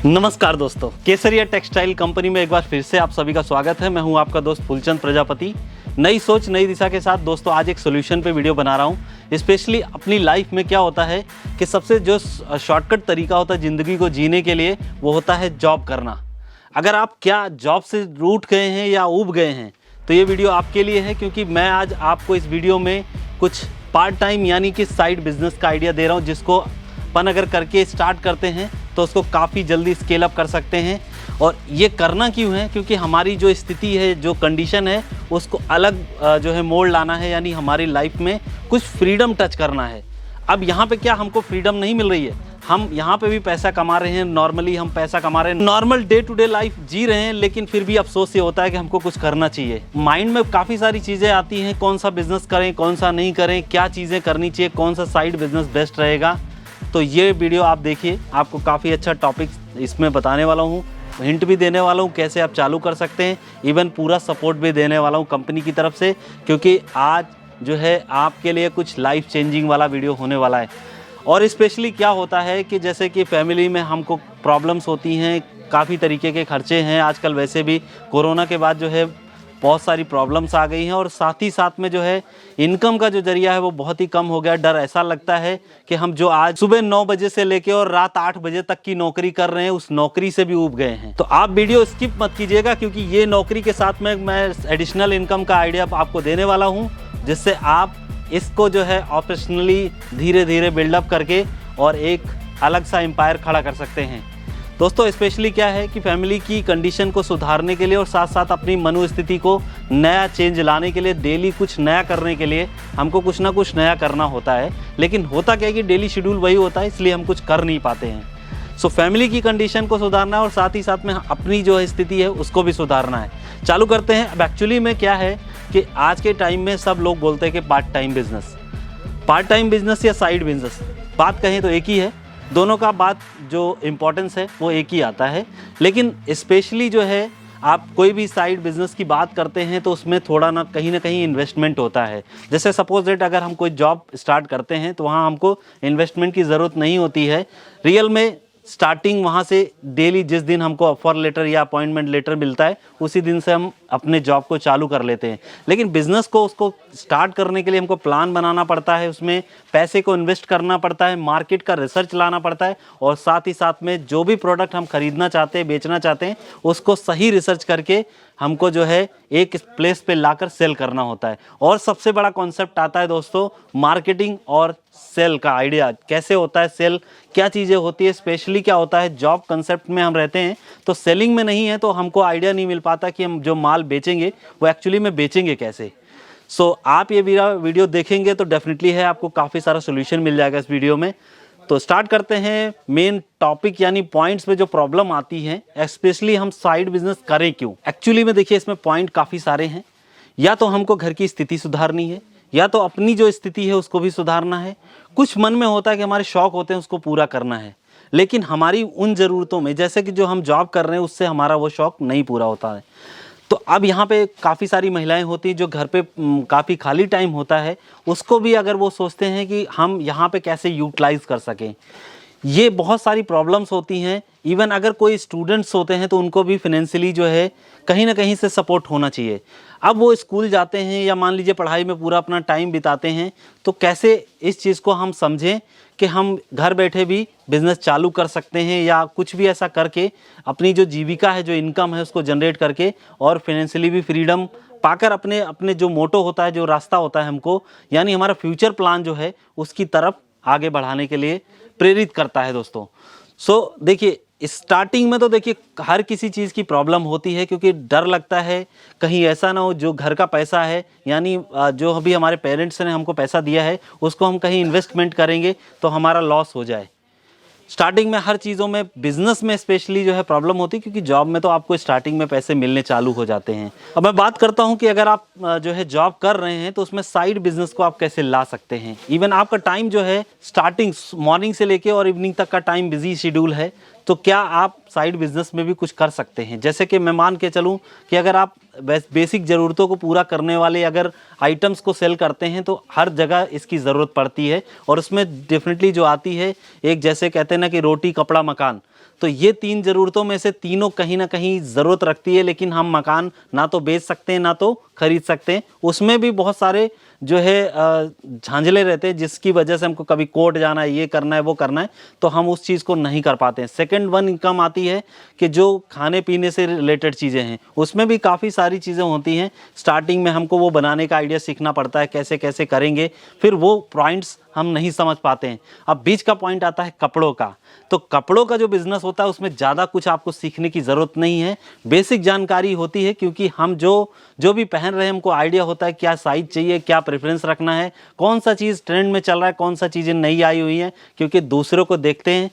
नमस्कार दोस्तों, केसरिया textile company में एक बार फिर से आप सभी का स्वागत है। मैं हूं आपका दोस्त फूलचंद प्रजापति। नई सोच नई दिशा के साथ दोस्तों आज एक सोल्यूशन पे वीडियो बना रहा हूं। स्पेशली अपनी लाइफ में क्या होता है कि सबसे जो शॉर्टकट तरीका होता है ज़िंदगी को जीने के लिए, वो होता है जॉब करना। अगर आप क्या जॉब से रूठ गए हैं या ऊब गए हैं तो ये वीडियो आपके लिए है, क्योंकि मैं आज आपको इस वीडियो में कुछ पार्ट टाइम यानी कि साइड बिजनेस का आइडिया दे रहा हूँ, जिसको अपन अगर करके स्टार्ट करते हैं तो उसको काफ़ी जल्दी स्केल अप कर सकते हैं। और ये करना क्यों है? क्योंकि हमारी जो स्थिति है, जो कंडीशन है, उसको अलग जो है मोड़ लाना है, यानी हमारी लाइफ में कुछ फ्रीडम टच करना है। अब यहाँ पे क्या हमको फ्रीडम नहीं मिल रही है, हम यहाँ पे भी पैसा कमा रहे हैं, नॉर्मली हम पैसा कमा रहे हैं, normal day to day life जी रहे हैं, लेकिन फिर भी अफसोस ये होता है कि हमको कुछ करना चाहिए। माइंड में काफ़ी सारी चीज़ें आती हैं, कौन सा बिजनेस करें, कौन सा नहीं करें, क्या चीज़ें करनी चाहिए, कौन सा साइड बिजनेस बेस्ट रहेगा। तो ये वीडियो आप देखिए, आपको काफ़ी अच्छा टॉपिक इसमें बताने वाला हूँ, हिंट भी देने वाला हूँ कैसे आप चालू कर सकते हैं, इवन पूरा सपोर्ट भी देने वाला हूँ कंपनी की तरफ से, क्योंकि आज जो है आपके लिए कुछ लाइफ चेंजिंग वाला वीडियो होने वाला है। और स्पेशली क्या होता है कि जैसे कि फैमिली में हमको प्रॉब्लम्स होती हैं, काफ़ी तरीके के खर्चे हैं आजकल, वैसे भी कोरोना के बाद जो है बहुत सारी प्रॉब्लम्स आ गई हैं, और साथ ही साथ में जो है इनकम का जो जरिया है वो बहुत ही कम हो गया। डर ऐसा लगता है कि हम जो आज सुबह 9 बजे से लेके और रात 8 बजे तक की नौकरी कर रहे हैं, उस नौकरी से भी ऊब गए हैं। तो आप वीडियो स्किप मत कीजिएगा, क्योंकि ये नौकरी के साथ में मैं एडिशनल इनकम का आइडिया आपको देने वाला हूँ, जिससे आप इसको जो है ऑपरेशनली धीरे धीरे बिल्डअप करके और एक अलग सा एम्पायर खड़ा कर सकते हैं। दोस्तों स्पेशली क्या है कि फैमिली की कंडीशन को सुधारने के लिए और साथ साथ अपनी मनोस्थिति को नया चेंज लाने के लिए, डेली कुछ नया करने के लिए हमको कुछ ना कुछ नया करना होता है। लेकिन होता क्या है कि डेली शेड्यूल वही होता है, इसलिए हम कुछ कर नहीं पाते हैं। सो फैमिली की कंडीशन को सुधारना है और साथ ही साथ में अपनी जो स्थिति है उसको भी सुधारना है। चालू करते हैं। अब एक्चुअली में क्या है कि आज के टाइम में सब लोग बोलते हैं कि पार्ट टाइम बिजनेस या साइड बिजनेस, बात कहें तो एक ही है, दोनों का बात जो इम्पोर्टेंस है वो एक ही आता है। लेकिन स्पेशली जो है आप कोई भी साइड बिजनेस की बात करते हैं तो उसमें थोड़ा ना कहीं इन्वेस्टमेंट होता है। जैसे सपोज दैट अगर हम कोई जॉब स्टार्ट करते हैं तो वहाँ हमको इन्वेस्टमेंट की ज़रूरत नहीं होती है। रियल में स्टार्टिंग वहाँ से डेली जिस दिन हमको ऑफर लेटर या अपॉइंटमेंट लेटर मिलता है उसी दिन से हम अपने जॉब को चालू कर लेते हैं। लेकिन बिज़नेस को उसको स्टार्ट करने के लिए हमको प्लान बनाना पड़ता है, उसमें पैसे को इन्वेस्ट करना पड़ता है, मार्केट का रिसर्च लाना पड़ता है, और साथ ही साथ में जो भी प्रोडक्ट हम खरीदना चाहते हैं, बेचना चाहते हैं, उसको सही रिसर्च करके हमको जो है एक प्लेस पे लाकर सेल करना होता है। और सबसे बड़ा कॉन्सेप्ट आता है दोस्तों मार्केटिंग और सेल का आइडिया। कैसे होता है सेल, क्या चीज़ें होती है, स्पेशली क्या होता है जॉब कंसेप्ट में हम रहते हैं तो सेलिंग में नहीं है, तो हमको आइडिया नहीं मिल पाता कि हम जो माल बेचेंगे वो एक्चुअली में बेचेंगे कैसे। सो आप ये वीडियो देखेंगे तो डेफिनेटली है आपको काफ़ी सारा सोल्यूशन मिल जाएगा इस वीडियो में। तो स्टार्ट करते हैं मेन टॉपिक यानी पॉइंट्स में जो प्रॉब्लम आती है, स्पेशली हम साइड बिजनेस करें क्यों। एक्चुअली में देखिए इसमें पॉइंट काफ़ी सारे हैं। या तो हमको घर की स्थिति सुधारनी है, या तो अपनी जो स्थिति है उसको भी सुधारना है। कुछ मन में होता है कि हमारे शौक होते हैं उसको पूरा करना है, लेकिन हमारी उन ज़रूरतों में, जैसे कि जो हम जॉब कर रहे हैं उससे हमारा वो शौक नहीं पूरा होता है। तो अब यहाँ पे काफ़ी सारी महिलाएं होती हैं जो घर पे काफ़ी खाली टाइम होता है, उसको भी अगर वो सोचते हैं कि हम यहाँ पे कैसे यूटिलाइज़ कर सकें, ये बहुत सारी प्रॉब्लम्स होती हैं। इवन अगर कोई स्टूडेंट्स होते हैं तो उनको भी फिनेंशियली जो है कहीं ना कहीं से सपोर्ट होना चाहिए। अब वो स्कूल जाते हैं या मान लीजिए पढ़ाई में पूरा अपना टाइम बिताते हैं, तो कैसे इस चीज़ को हम समझें कि हम घर बैठे भी बिज़नेस चालू कर सकते हैं, या कुछ भी ऐसा करके अपनी जो जीविका है, जो इनकम है, उसको जनरेट करके और फिनेंशियली भी फ्रीडम पाकर अपने जो मोटो होता है, जो रास्ता होता है हमको, यानी हमारा फ्यूचर प्लान जो है उसकी तरफ आगे बढ़ाने के लिए प्रेरित करता है दोस्तों। सो देखिए स्टार्टिंग में तो देखिए हर किसी चीज़ की प्रॉब्लम होती है, क्योंकि डर लगता है कहीं ऐसा ना हो जो घर का पैसा है, यानी जो अभी हमारे पेरेंट्स ने हमको पैसा दिया है उसको हम कहीं इन्वेस्टमेंट करेंगे तो हमारा लॉस हो जाए। स्टार्टिंग में हर चीज़ों में, बिजनेस में स्पेशली जो है प्रॉब्लम होती है, क्योंकि जॉब में तो आपको स्टार्टिंग में पैसे मिलने चालू हो जाते हैं। अब मैं बात करता हूं कि अगर आप जो है जॉब कर रहे हैं तो उसमें साइड बिजनेस को आप कैसे ला सकते हैं। इवन आपका टाइम जो है स्टार्टिंग मॉर्निंग से लेके और इवनिंग तक का टाइम बिजी शेड्यूल है, तो क्या आप साइड बिजनेस में भी कुछ कर सकते हैं। जैसे कि मैं मान के चलूँ कि अगर आप बेसिक ज़रूरतों को पूरा करने वाले अगर आइटम्स को सेल करते हैं तो हर जगह इसकी ज़रूरत पड़ती है, और उसमें डेफिनेटली जो आती है एक, जैसे कहते हैं ना कि रोटी कपड़ा मकान, तो ये 3 ज़रूरतों में से तीनों कहीं ना कहीं ज़रूरत रखती है, लेकिन हम मकान ना तो बेच सकते हैं ना तो खरीद सकते हैं। उसमें भी बहुत सारे जो है झांझले रहते हैं, जिसकी वजह से हमको कभी कोर्ट जाना है, ये करना है, वो करना है, तो हम उस चीज़ को नहीं कर पाते हैं। सेकंड वन इनकम आती है कि जो खाने पीने से रिलेटेड चीज़ें हैं, उसमें भी काफ़ी सारी चीज़ें होती हैं। स्टार्टिंग में हमको वो बनाने का आइडिया सीखना पड़ता है, कैसे कैसे करेंगे, फिर वो पॉइंट्स हम नहीं समझ पाते हैं। अब बीच का पॉइंट आता है कपड़ों का। तो कपड़ों का जो बिज़नेस होता है उसमें ज़्यादा कुछ आपको सीखने की ज़रूरत नहीं है, बेसिक जानकारी होती है, क्योंकि हम जो भी पहन रहे हैं हमको आइडिया होता है क्या साइज़ चाहिए, क्या प्रेफरेंस रखना है, कौन सा चीज़ ट्रेंड में चल रहा है, कौन सा चीज़ें नई आई हुई हैं, क्योंकि दूसरों को देखते हैं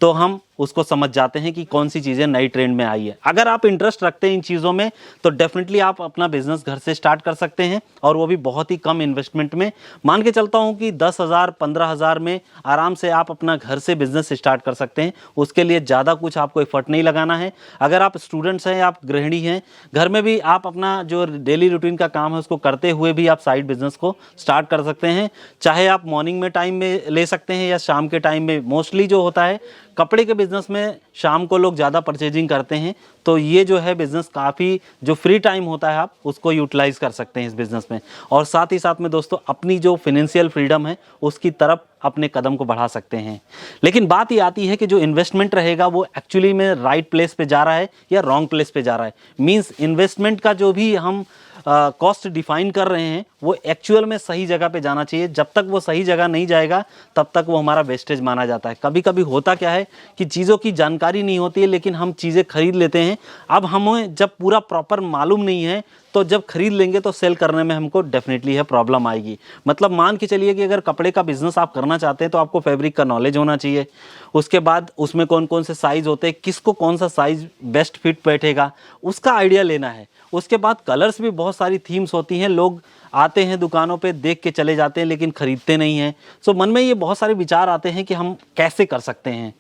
तो हम उसको समझ जाते हैं कि कौन सी चीज़ें नई ट्रेंड में आई है। अगर आप इंटरेस्ट रखते हैं इन चीज़ों में तो डेफिनेटली आप अपना बिजनेस घर से स्टार्ट कर सकते हैं, और वो भी बहुत ही कम इन्वेस्टमेंट में। मान के चलता हूँ कि 10,000 15,000 में आराम से आप अपना घर से बिजनेस स्टार्ट कर सकते हैं। उसके लिए ज़्यादा कुछ आपको एफर्ट नहीं लगाना है। अगर आप स्टूडेंट्स हैं, आप गृहिणी हैं, घर में भी आप अपना जो डेली रूटीन का काम है उसको करते हुए भी आप साइड बिजनेस को स्टार्ट कर सकते हैं। चाहे आप मॉर्निंग में टाइम में ले सकते हैं या शाम के टाइम में। मोस्टली जो होता है कपड़े के बिज़नेस में शाम को लोग ज़्यादा परचेजिंग करते हैं, तो ये जो है बिज़नेस काफ़ी जो फ्री टाइम होता है आप उसको यूटिलाइज़ कर सकते हैं इस बिज़नेस में। और साथ ही साथ में दोस्तों अपनी जो फिनेंशियल फ्रीडम है उसकी तरफ अपने कदम को बढ़ा सकते हैं। लेकिन बात ये आती है कि जो इन्वेस्टमेंट रहेगा वो एक्चुअली में राइट प्लेस पे जा रहा है या रॉन्ग प्लेस पे जा रहा है। मींस इन्वेस्टमेंट का जो भी हम कॉस्ट डिफाइन कर रहे हैं वो एक्चुअल में सही जगह पे जाना चाहिए। जब तक वो सही जगह नहीं जाएगा तब तक वो हमारा वेस्टेज माना जाता है। कभी कभी होता क्या है कि चीज़ों की जानकारी नहीं होती है, लेकिन हम चीज़ें खरीद लेते हैं। अब हमें जब पूरा प्रॉपर मालूम नहीं है तो जब खरीद लेंगे तो सेल करने में हमको डेफिनेटली है प्रॉब्लम आएगी। मतलब मान के चलिए कि अगर कपड़े का बिजनेस आप करना चाहते हैं तो आपको फैब्रिक का नॉलेज होना चाहिए। उसके बाद उसमें कौन कौन से साइज़ होते हैं, किसको कौन सा साइज़ बेस्ट फिट बैठेगा, उसका आइडिया लेना है। उसके बाद कलर्स भी बहुत सारी थीम्स होती हैं। लोग आते हैं दुकानों पे देख के चले जाते हैं लेकिन ख़रीदते नहीं हैं। सो मन में ये बहुत सारे विचार आते हैं कि हम कैसे कर सकते हैं।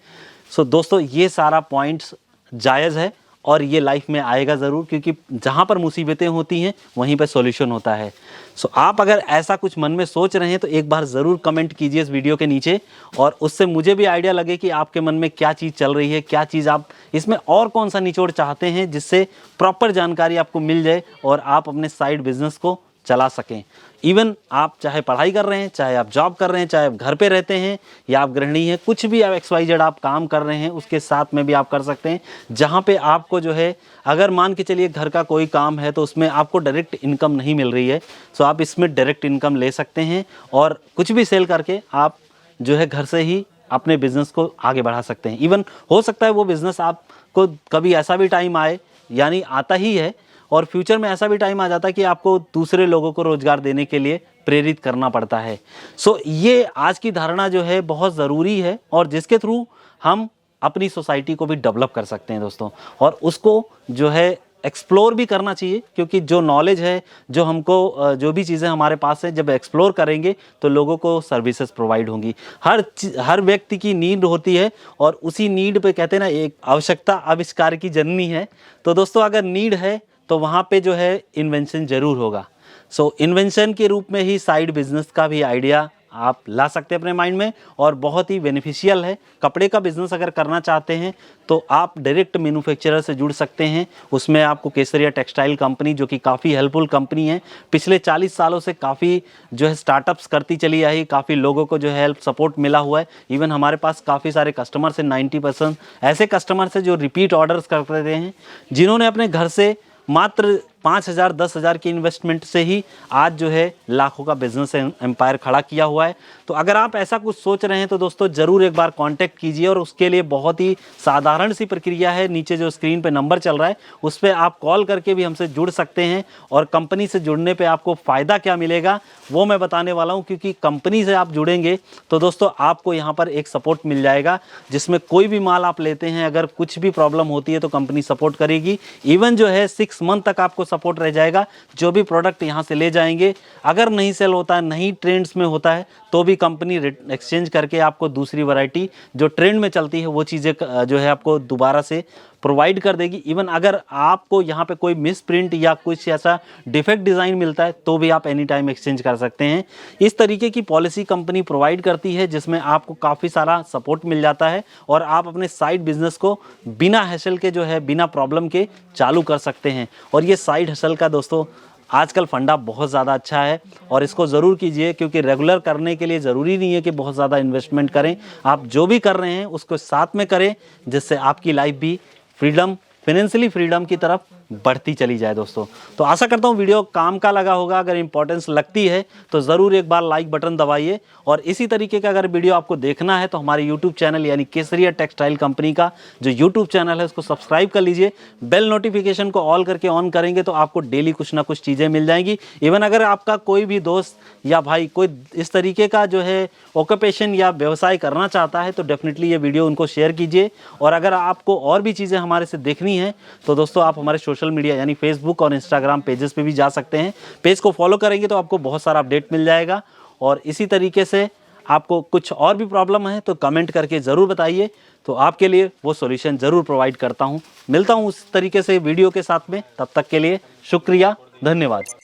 सो दोस्तों ये सारा पॉइंट्स जायज़ है और ये लाइफ में आएगा ज़रूर, क्योंकि जहाँ पर मुसीबतें होती हैं वहीं पर सॉल्यूशन होता है। सो आप अगर ऐसा कुछ मन में सोच रहे हैं तो एक बार ज़रूर कमेंट कीजिए इस वीडियो के नीचे, और उससे मुझे भी आइडिया लगे कि आपके मन में क्या चीज़ चल रही है, क्या चीज़ आप इसमें और कौन सा निचोड़ चाहते हैं, जिससे प्रॉपर जानकारी आपको मिल जाए और आप अपने साइड बिजनेस को चला सकें। इवन आप चाहे पढ़ाई कर रहे हैं, चाहे आप जॉब कर रहे हैं, चाहे आप घर पे रहते हैं या आप गृहिणी हैं, कुछ भी आप XYZ आप काम कर रहे हैं उसके साथ में भी आप कर सकते हैं। जहाँ पे आपको जो है अगर मान के चलिए घर का कोई काम है तो उसमें आपको डायरेक्ट इनकम नहीं मिल रही है, सो आप इसमें डायरेक्ट इनकम ले सकते हैं और कुछ भी सेल करके आप जो है घर से ही अपने बिजनेस को आगे बढ़ा सकते हैं। इवन हो सकता है वो बिज़नेस आपको कभी ऐसा भी टाइम आए, यानी आता ही है, और फ्यूचर में ऐसा भी टाइम आ जाता है कि आपको दूसरे लोगों को रोज़गार देने के लिए प्रेरित करना पड़ता है। सो ये आज की धारणा जो है बहुत ज़रूरी है, और जिसके थ्रू हम अपनी सोसाइटी को भी डेवलप कर सकते हैं दोस्तों, और उसको जो है एक्सप्लोर भी करना चाहिए, क्योंकि जो नॉलेज है, जो हमको जो भी चीज़ें हमारे पास है, जब एक्सप्लोर करेंगे तो लोगों को सर्विसेज प्रोवाइड होंगी। हर व्यक्ति की नीड होती है, और उसी नीड पे कहते हैं ना, एक आवश्यकता आविष्कार की जननी है। तो दोस्तों अगर नीड है तो वहाँ पे जो है इन्वेंशन ज़रूर होगा। सो इन्वेंशन के रूप में ही साइड बिजनेस का भी आइडिया आप ला सकते हैं अपने माइंड में, और बहुत ही बेनिफिशियल है। कपड़े का बिज़नेस अगर करना चाहते हैं तो आप डायरेक्ट मैन्युफैक्चरर से जुड़ सकते हैं। उसमें आपको केसरिया टेक्सटाइल कंपनी, जो कि काफ़ी हेल्पफुल कंपनी है, पिछले 40 सालों से काफ़ी जो है स्टार्टअप्स करती चली आई, काफ़ी लोगों को जो है हेल्प सपोर्ट मिला हुआ है। इवन हमारे पास काफ़ी सारे कस्टमर्स हैं, 90% ऐसे कस्टमर्स हैं जो रिपीट ऑर्डर्स करते रहे हैं, जिन्होंने अपने घर से मात्र 5,000 10,000 की इन्वेस्टमेंट से ही आज जो है लाखों का बिजनेस एम्पायर खड़ा किया हुआ है। तो अगर आप ऐसा कुछ सोच रहे हैं तो दोस्तों ज़रूर एक बार कांटेक्ट कीजिए, और उसके लिए बहुत ही साधारण सी प्रक्रिया है। नीचे जो स्क्रीन पे नंबर चल रहा है उस पर आप कॉल करके भी हमसे जुड़ सकते हैं, और कंपनी से जुड़ने पे आपको फ़ायदा क्या मिलेगा वो मैं बताने वाला हूँ। क्योंकि कंपनी से आप जुड़ेंगे तो दोस्तों आपको यहाँ पर एक सपोर्ट मिल जाएगा, जिसमें कोई भी माल आप लेते हैं, अगर कुछ भी प्रॉब्लम होती है तो कंपनी सपोर्ट करेगी। इवन जो है 6 मंथ तक आपको सपोर्ट रह जाएगा। जो भी प्रोडक्ट यहाँ से ले जाएंगे, अगर नहीं सेल होता है, नहीं ट्रेंड्स में होता है, तो भी कंपनी एक्सचेंज करके आपको दूसरी वैरायटी जो ट्रेंड में चलती है वो चीज़ें जो है आपको दोबारा से प्रोवाइड कर देगी। इवन अगर आपको यहाँ पे कोई मिस प्रिंट या कुछ ऐसा डिफेक्ट डिज़ाइन मिलता है तो भी आप एनी टाइम एक्सचेंज कर सकते हैं। इस तरीके की पॉलिसी कंपनी प्रोवाइड करती है जिसमें आपको काफ़ी सारा सपोर्ट मिल जाता है और आप अपने साइड बिजनेस को बिना हैसल के जो है, बिना प्रॉब्लम के चालू कर सकते हैं। और ये साइड हसल का दोस्तों आजकल फंडा बहुत ज़्यादा अच्छा है और इसको ज़रूर कीजिए, क्योंकि रेगुलर करने के लिए ज़रूरी नहीं है कि बहुत ज़्यादा इन्वेस्टमेंट करें। आप जो भी कर रहे हैं उसको साथ में करें, जिससे आपकी लाइफ भी फ्रीडम, फाइनेंशियली फ्रीडम की तरफ बढ़ती चली जाए दोस्तों। तो आशा करता हूँ वीडियो काम का लगा होगा। अगर इंपॉर्टेंस लगती है तो ज़रूर एक बार लाइक बटन दबाइए, और इसी तरीके का अगर वीडियो आपको देखना है तो हमारे यूट्यूब चैनल यानी केसरिया टेक्सटाइल कंपनी का जो यूट्यूब चैनल है उसको सब्सक्राइब कर लीजिए। बेल नोटिफिकेशन को ऑल करके ऑन करेंगे तो आपको डेली कुछ ना कुछ चीज़ें मिल जाएंगी। इवन अगर आपका कोई भी दोस्त या भाई कोई इस तरीके का जो है ऑक्यूपेशन या व्यवसाय करना चाहता है तो डेफिनेटली ये वीडियो उनको शेयर कीजिए। और अगर आपको और भी चीज़ें हमारे से देखनी है तो दोस्तों आप हमारे सोशल मीडिया यानी फेसबुक और इंस्टाग्राम पेजेस पे भी जा सकते हैं। पेज को फॉलो करेंगे तो आपको बहुत सारा अपडेट मिल जाएगा। और इसी तरीके से आपको कुछ और भी प्रॉब्लम है तो कमेंट करके ज़रूर बताइए, तो आपके लिए वो सॉल्यूशन ज़रूर प्रोवाइड करता हूँ। मिलता हूँ उस तरीके से वीडियो के साथ में, तब तक के लिए शुक्रिया, धन्यवाद।